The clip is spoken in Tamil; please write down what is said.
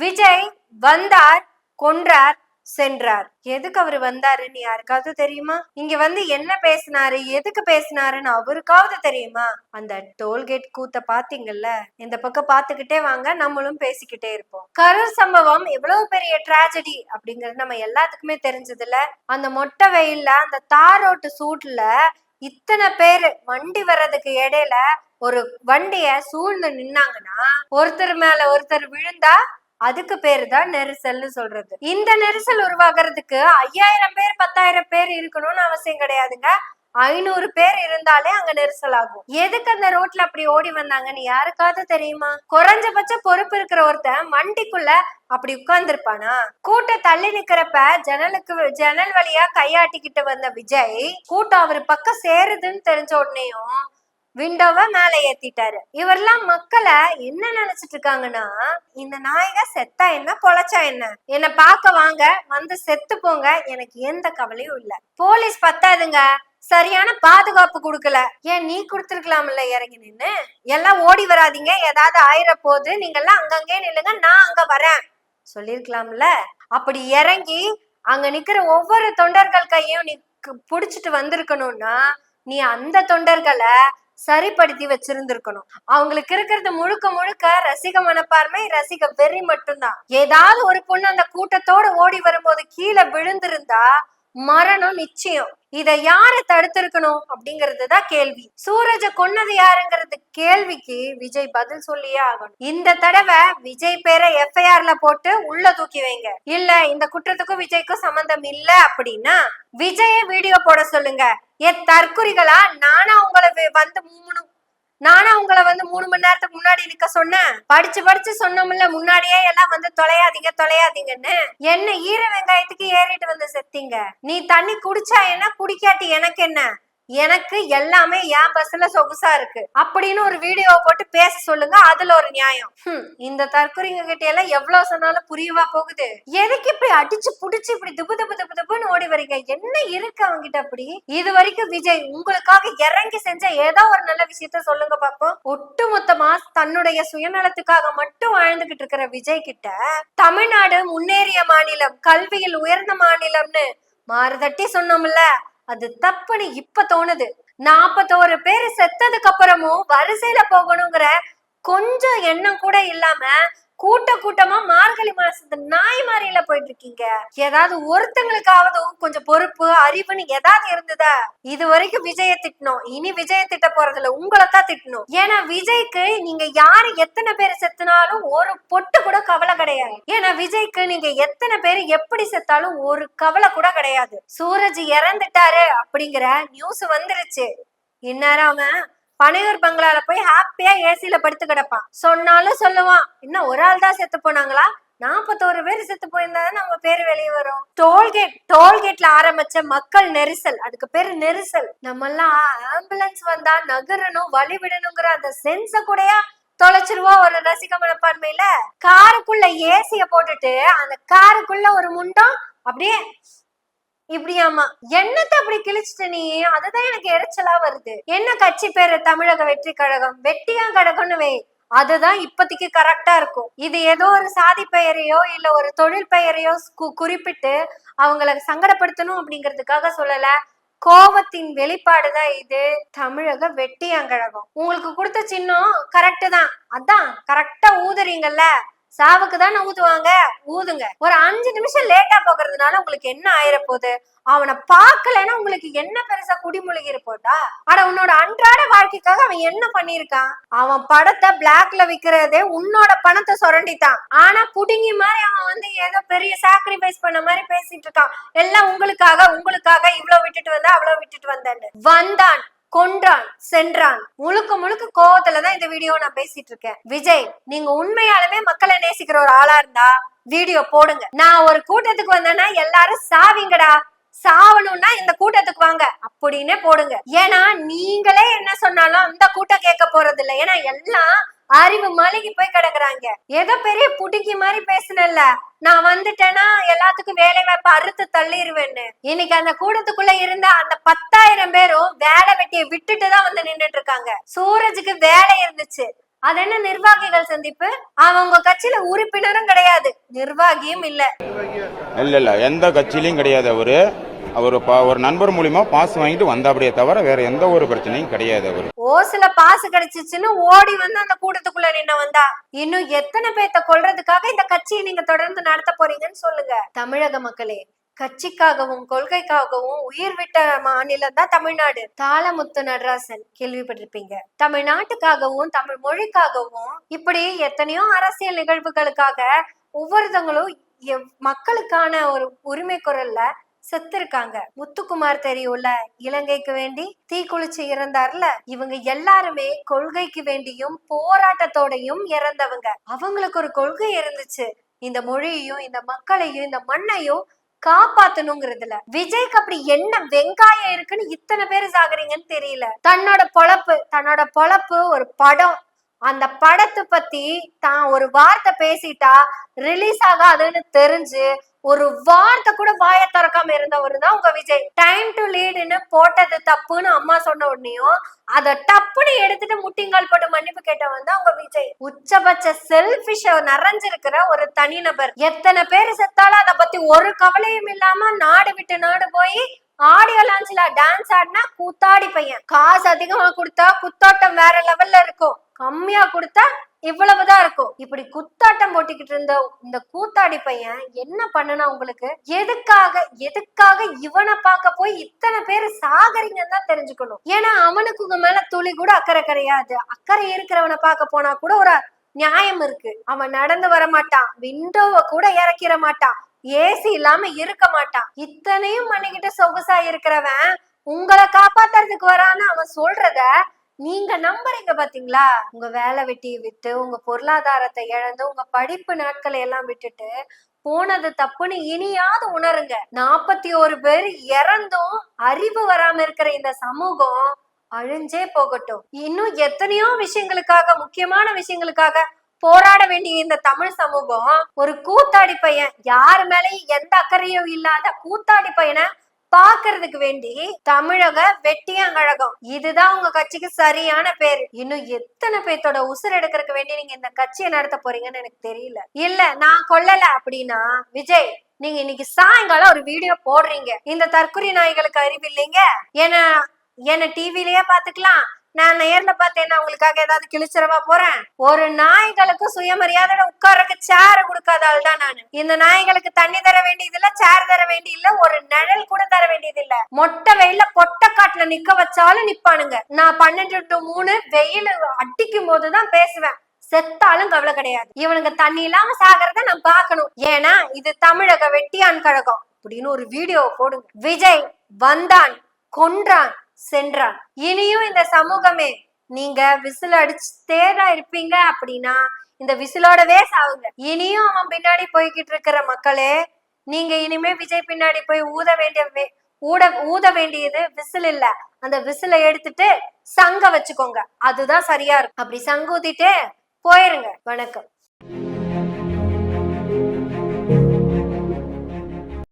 விஜய் வந்தார், கொன்றார், சென்றார். எதுக்கு அவரு வந்தாருன்னு யாருக்காவது தெரியுமா? இங்க வந்து என்ன பேசினாரு, எதுக்கு பேசினாருன்னு அவருக்காவது தெரியுமா? அந்த டோல்கேட் கூத்த பாத்தீங்கல்ல, இந்த பக்கம் பாத்துக்கிட்டே வாங்க, நம்மளும் பேசிக்கிட்டே இருப்போம். கரூர் சம்பவம் எவ்வளவு பெரிய டிராஜடி அப்படிங்கிறது நம்ம எல்லாத்துக்குமே தெரிஞ்சதுல. அந்த மொட்டை வெயில்ல, அந்த தாரோட்டு சூட்ல இத்தனை பேரு வண்டி வர்றதுக்கு இடையில ஒரு வண்டிய சூழ்ந்து நின்னாங்கன்னா, ஒருத்தர் மேல ஒருத்தர் விழுந்தா அதுக்கு பேரு தான் நெரிசல்னு சொல்றது. இந்த நெரிசல் உருவாகிறதுக்கு 5000 பேர் 10,000 பேர் இருக்கணும்னு அவசியம் கிடையாதுங்க. 500 பேர் இருந்தாலே அங்க நெரிசல் ஆகும். எதுக்கு அந்த ரோட்ல அப்படி ஓடி வந்தாங்கன்னு யாருக்காவது தெரியுமா? குறைஞ்சபட்ச பொறுப்பு இருக்கிற ஒருத்தன் வண்டிக்குள்ள அப்படி உட்கார்ந்து இருப்பானா? கூட்டம் தள்ளி நிக்கிறப்ப ஜன்னல் வழியா கையாட்டிக்கிட்டு வந்த விஜய் கூட்டம் அவரு பக்கம் சேருதுன்னு தெரிஞ்ச உடனேயும் விண்டோவை மேல ஏத்திட்டாரு. இவரெல்லாம் மக்களை என்ன நினைச்சிட்டு இருக்காங்கன்னா, இந்த நாயக செத்தா என்ன பொழைச்சா என்ன பார்க்க வாங்க, வந்து செத்து போங்க, எனக்கு எந்த கவலையும் இல்ல. போலீஸ் பத்தாதுங்க, சரியான பாதுகாப்பு கொடுக்கல. ஏன் நீ கொடுத்துருக்கலாம்ல இறங்கி நின்னு? எல்லாம் ஓடி வராதீங்க, ஏதாவது ஆயிர போது, நீங்க எல்லாம் அங்கங்கே நில்லுங்க, நான் அங்க வரேன் சொல்லிருக்கலாம்ல. அப்படி இறங்கி அங்க நிக்கிற ஒவ்வொரு தொண்டர்கள் கையும் நீ புடிச்சிட்டு வந்திருக்கணும்னா, நீ அந்த தொண்டர்களை சரிப்படுத்தி வச்சிருந்திருக்கணும். அவங்களுக்கு இருக்கிறது முழுக்க முழுக்க ரசிக மனப்பான்மை, ரசிக வெறி மட்டும்தான். ஏதாவது ஒரு பொண்ணு அந்த கூட்டத்தோட ஓடி வரும்போது கீழே விழுந்திருந்தா மரணம் நிச்சயம். இத யாரு தடுத்திருக்கணும் அப்படிங்கறதுதான் கேள்வி. சூரஜ கொன்னது யாருங்கிறது கேள்விக்கு விஜய் பதில் சொல்லியே ஆகணும். இந்த தடவை விஜய் பேரை FIRல போட்டு உள்ள தூக்கி வைங்க. இல்ல இந்த குற்றத்துக்கும் விஜய்க்கும் சம்பந்தம் இல்ல அப்படின்னா விஜய வீடியோ போட சொல்லுங்க. தற்குறிகளா, நானா உங்களை வந்து 3 மணி நேரத்துக்கு முன்னாடி நிக்க சொன்னேன். படிச்சு சொன்னோம்ல முன்னாடியே, எல்லாம் வந்து தொலையாதீங்கன்னு. என்ன ஈர வெங்காயத்துக்கு ஏறிட்டு வந்து செத்தீங்க. நீ தண்ணி குடிச்சா என்ன, குடிக்காட்டி எனக்கு என்ன? எனக்கு எல்லாமே என் பஸ்ல சொகுசா இருக்கு அப்படின்னு ஒரு வீடியோ போட்டு பேச சொல்லுங்க. அதுல ஒரு நியாயம். இந்த தற்கொலைங்க கிட்ட எல்லாம் எவ்வளவு சொன்னாலும் புரியவா போகுது? எதுக்கு இப்படி அடிச்சு புடிச்சு இப்படி துப்புன்னு ஓடி வரீங்க? என்ன இருக்கு அவங்கிட்ட அப்படி? இது வரைக்கும் விஜய் உங்களுக்காக இறங்கி செஞ்ச ஏதோ ஒரு நல்ல விஷயத்த சொல்லுங்க பாப்போம். ஒட்டுமொத்தமா தன்னுடைய சுயநலத்துக்காக மட்டும் வாழ்ந்துகிட்டு இருக்கிற விஜய் கிட்ட தமிழ்நாடு முன்னேறிய மாநிலம், கல்வியில் உயர்ந்த மாநிலம்னு மாறுதட்டி சொன்னோம்ல, அது தப்புன்னு இப்ப தோணுது. 41 பேர் செத்ததுக்கு அப்புறமும் வரிசையில போகணுங்கிற கொஞ்சம் எண்ணம் கூட இல்லாம கூட்டமா மார்கழி மாசத்து நாய் மாதிரில போயிட்டு இருக்கீங்க. ஏதாவது ஒருத்தங்களுக்காவது கொஞ்சம் பொறுப்பு, அறிவுன்னு ஏதாவது இருந்ததா? இது வரைக்கும் விஜய திட்டணும், இனி விஜய திட்ட போறதுல உங்களைத்தான் திட்டணும். ஏன்னா விஜய்க்கு நீங்க யாரு எத்தனை பேர் செத்துனாலும் ஒரு பொட்டு கூட கவலை கிடையாது. ஏன்னா விஜய்க்கு நீங்க எத்தனை பேர் எப்படி செத்தாலும் ஒரு கவலை கூட கிடையாது. சூரஜ் இறந்துட்டாரு அப்படிங்கிற நியூஸ் வந்துருச்சு. இந்நேரம் அவன் பனையூர் பங்களால போய் ஹாப்பியா ஏசில படுத்து கிடப்பான். சொன்னாலும் சொல்லுவான், இன்னும் ஒரு ஆள் தான் செத்து போனாங்களா, 41 பேர் செத்து போயிருந்தா நம்ம பேரு வெளியே வரும். டோல்கேட்ல ஆரம்பிச்ச மக்கள் நெரிசல், அதுக்கு பேரு நெரிசல். நம்ம எல்லாம் ஆம்புலன்ஸ் வந்தா நகரணும், வழி விடணுங்கிற அந்த சென்ஸ கூடயா தொலைச்சிருவோம் ஒரு ரசிக மனப்பான்மையில. காருக்குள்ள ஏசிய போட்டுட்டு அந்த காருக்குள்ள ஒரு முண்டம் அப்படியே இப்படியாமா என்னத்த அப்படி கிழிச்சிட்ட நீ? அதுதான் எனக்கு எரிச்சலா வருது. என்ன கட்சி பேரு? தமிழக வெற்றி கழகம். வெட்டியா கழகம்னு வை, அதுதான் இப்போதைக்கு கரெக்டா இருக்கும். இது ஏதோ ஒரு சாதி பெயரையோ இல்ல ஒரு தொழில் பெயரையோ குறிப்பிட்டு அவங்களை சங்கடப்படுத்தணும் அப்படிங்கிறதுக்காக சொல்லல. கோபத்தின் வெளிப்பாடுதான் இது. தமிழக வெட்டியாங்கழகம். உங்களுக்கு கொடுத்த சின்னம் கரெக்டு தான், அதான் கரெக்டா ஊதுறீங்கல்ல. சாவுக்கு தானே ஊதுவாங்க, ஊதுங்க. ஒரு 5 நிமிஷம் லேட்டா போகிறதுனால உங்களுக்கு என்ன ஆயிர போகுது? அவனை பார்க்கலன்னா உங்களுக்கு என்ன பெருசா குடிமொழிகிற போட்டா? ஆனா உன்னோட அன்றாட வாழ்க்கைக்காக அவன் என்ன பண்ணிருக்கான்? அவன் படத்தை பிளாக்ல விக்கிறதே உன்னோட பணத்தை சுரண்டித்தான். ஆனா புடுங்கி மாதிரி அவன் வந்து ஏதோ பெரிய சாக்ரிஃபைஸ் பண்ண மாதிரி பேசிட்டு இருக்கான். எல்லாம் உங்களுக்காக இவ்வளவு விட்டுட்டு வந்தா அவ்வளவு விட்டுட்டு வந்தேன்னு. வந்தான், கொன்றான், சென்றான். முழுக்க கோவத்துலதான் இந்த வீடியோ நான் பேசிட்டு இருக்கேன். விஜய், நீங்க உண்மையாலுமே மக்களை நேசிக்கிற ஒரு ஆளா இருந்தா வீடியோ போடுங்க. நான் ஒரு கூட்டத்துக்கு வந்தேன்னா எல்லாரும் சாவிங்கடா, சாவணும்னா இந்த கூட்டத்துக்கு வாங்க அப்படின்னு போடுங்க. ஏன்னா நீங்களே என்ன சொன்னாலும் அந்த கூட்டம் கேட்க போறது இல்லை. ஏன்னா எல்லாம் அறிவு மலகி போய் கிடக்குறாங்க. ஏதோ பெரிய புடுங்கி மாதிரி பேசுனல்ல, நான் வந்துட்டேன்னா எல்லாத்துக்கும் வேலை வாய்ப்பு அறுத்து தள்ளிடுவேன்னு. இன்னைக்கு அந்த கூட்டத்துக்குள்ள இருந்த அந்த 10,000 பேரும் வேலை வெட்டியை விட்டுட்டு தான் வந்து நின்றுட்டு இருக்காங்க. சூரஜுக்கு வேலை இருந்துச்சு, அது என்ன நிர்வாகிகள் சந்திப்பு? அவங்க கட்சியில உறுப்பினரும் கிடையாது, நிர்வாகியும் இல்ல. இல்ல எந்த கட்சியிலயும் கிடையாது. அவரு ஒரு நண்பர் மூலியமா பாஸ் வாங்கிட்டு வந்தாபடியே தவிர வேற எந்த ஒரு பிரச்சனையும் கிடையாது. அவரு ஓசில பாஸ் கிடைச்சிச்சுன்னு ஓடி வந்து அந்த கூட்டத்துக்குள்ள நின்ன வந்தா இன்னும் எத்தனை பேத்த கொல்றதுக்காக இந்த கட்சியை நீங்க தொடர்ந்து நடத்த போறீங்கன்னு சொல்லுங்க. தமிழக மக்களே, கட்சிக்காகவும் கொள்கைக்காகவும் உயிர் விட்ட மாநிலம் தான் தமிழ்நாடு. தாளமுத்து நடராசன் கேள்விப்பட்டிருப்பீங்க. தமிழ்நாட்டுக்காகவும் தமிழ் மொழிக்காகவும் இப்படி எத்தனையோ அரசியல் நிகழ்வுகளுக்காக ஒவ்வொருத்தங்களும் மக்களுக்கான ஒரு உரிமை குரல்ல செத்து இருக்காங்க. முத்துக்குமார் தெரியும்ல, இலங்கைக்கு வேண்டி தீக்குளிச்சு இறந்தார்ல. இவங்க எல்லாருமே கொள்கைக்கு வேண்டியும் போராட்டத்தோடையும் இறந்தவங்க. அவங்களுக்கு ஒரு கொள்கை இருந்துச்சு, இந்த மொழியையும் இந்த மக்களையும் இந்த மண்ணையும் காப்பாத்தணுங்கிறதுல. விஜய்க்கு அப்படி என்ன வெங்காயம் இருக்குன்னு இத்தனை பேரு சாகுறீங்கன்னு தெரியல. தன்னோட பொழப்பு ஒரு படம். அந்த படத்தை பத்தி தான் ஒரு வார்த்தை பேசிட்டா ரிலீஸ் ஆகாதுன்னு தெரிஞ்சு ஒரு வார்த்தை கூட வாய திறக்காம இருந்தவரு தான் உங்க விஜய். டைம் டு லீடுன்னு போட்டது தப்புன்னு அம்மா சொன்ன உடனேயும் அத டப்புன்னு எடுத்துட்டு முட்டிங்கால் போட்டு மன்னிப்பு கேட்டவன் தான் உங்க விஜய். உச்சபட்ச செல்பிஷ நிறைஞ்சிருக்கிற ஒரு தனிநபர். எத்தனை பேர் செத்தாலும் அதை பத்தி ஒரு கவலையும் இல்லாம நாடு விட்டு நாடு போய் ஆடியோ லான்ச்ல டான்ஸ் ஆடினா கூத்தாடி பையன். காசு அதிகமா கொடுத்தா குத்தாட்டம் வேற லெவல்ல இருக்கும், கம்மியா கொடுத்தா இவ்வளவுதான் இருக்கும். இப்படி குத்தாட்டம் போட்டுக்கிட்டு இருந்த இந்த கூத்தாடி பையன் என்ன பண்ணனா உங்களுக்கு? எதுக்காக இவனை பார்க்க போய் இத்தனை பேரு சாகறீங்கன்னு தான் தெரிஞ்சுக்கணும். ஏன்னா அவனுக்கு உங்க மேல துளி கூட அக்கறை கிடையாது. அக்கறை இருக்கிறவனை பார்க்க போனா கூட ஒரு நியாயம் இருக்கு. அவன் நடந்து வர மாட்டான், விண்டோவை கூட இறக்கிற மாட்டான், ஏசி இல்லாம இருக்க மாட்டான். இத்தனையும் பண்ணிக்கிட்டு சொகுசா இருக்கிறவன் உங்களை காப்பாத்துறதுக்கு வரான்னு அவன் சொல்றத நீங்க நம்புறீங்க பாத்தீங்களா? உங்க வேலை வெட்டியை விட்டு, உங்க பொருளாதாரத்தை இழந்து, உங்க படிப்பு நாட்களை எல்லாம் விட்டுட்டு போனது தப்புன்னு இனியாவது உணருங்க. 41 பேர் இறந்தும் அறிவு வராம இருக்கிற இந்த சமூகம் அழிஞ்சே போகட்டும். இன்னும் எத்தனையோ விஷயங்களுக்காக, முக்கியமான விஷயங்களுக்காக போராட வேண்டிய இந்த தமிழ் சமூகம் ஒரு கூத்தாடி பையன், யாரு மேலேயும் எந்த அக்கறையும் இல்லாத கூத்தாடி பையனை பாக்குறதுக்கு வேண்டி தமிழக வெட்டியாங்கழகம், இதுதான் உங்க கட்சிக்கு சரியான பேரு. இன்னும் எத்தனை பேர்த்தோட உசுர் எடுக்கிறதுக்கு வேண்டி நீங்க இந்த கட்சியை நடத்த போறீங்கன்னு எனக்கு தெரியல. இல்ல நான் கொல்லல அப்படின்னா விஜய், நீங்க இன்னைக்கு சாயங்காலம் ஒரு வீடியோ போடுறீங்க. இந்த தற்கொலை நாய்களுக்கு அறிவு இல்லைங்க, என்ன டிவிலயே பாத்துக்கலாம், நான் நேர்ல பார்த்தேன்னா உங்களுக்காக ஏதாவது கிழிச்சிடவா போறேன்? ஒரு நாய்களுக்கு சுயமரியாதை உட்கார்றதுக்கு சேர் கொடுக்காதால் தான் நானு. இந்த நாய்களுக்கு தண்ணி தர வேண்டியது இல்ல, சேர் தர வேண்டியது இல்ல, ஒரு நிழல் கூட தர வேண்டியது இல்ல. மொட்டை வெயில பொட்டை காட்டுல நிக்க வச்சாலும் நிப்பானுங்க. நான் 12 to 3 வெயில் அடிக்கும் போதுதான் பேசுவேன், செத்தாலும் கவலை கிடையாது. இவனுங்க தண்ணி இல்லாம சாகிறத நான் பாக்கணும். ஏன்னா இது தமிழக வெட்டியான் கழகம் அப்படின்னு ஒரு வீடியோ போடுங்க. விஜய் வந்தான், கொன்றான், சென்றான். இனியும் இந்த சமூகமே நீங்க விசில் அடிச்சுட்டேதான் இருப்பீங்க அப்படின்னா இந்த விசிலோடவே சாவுங்க. இனியும் அவன் பின்னாடி போய்கிட்டு இருக்கிற மக்களே, நீங்க இனிமே விஜய் பின்னாடி போய் ஊத வேண்டியது விசில் இல்ல, அந்த விசிலை எடுத்துட்டு சங்க வச்சுக்கோங்க, அதுதான் சரியா இருக்கும். அப்படி சங்க ஊத்திட்டு போயிருங்க. வணக்கம்.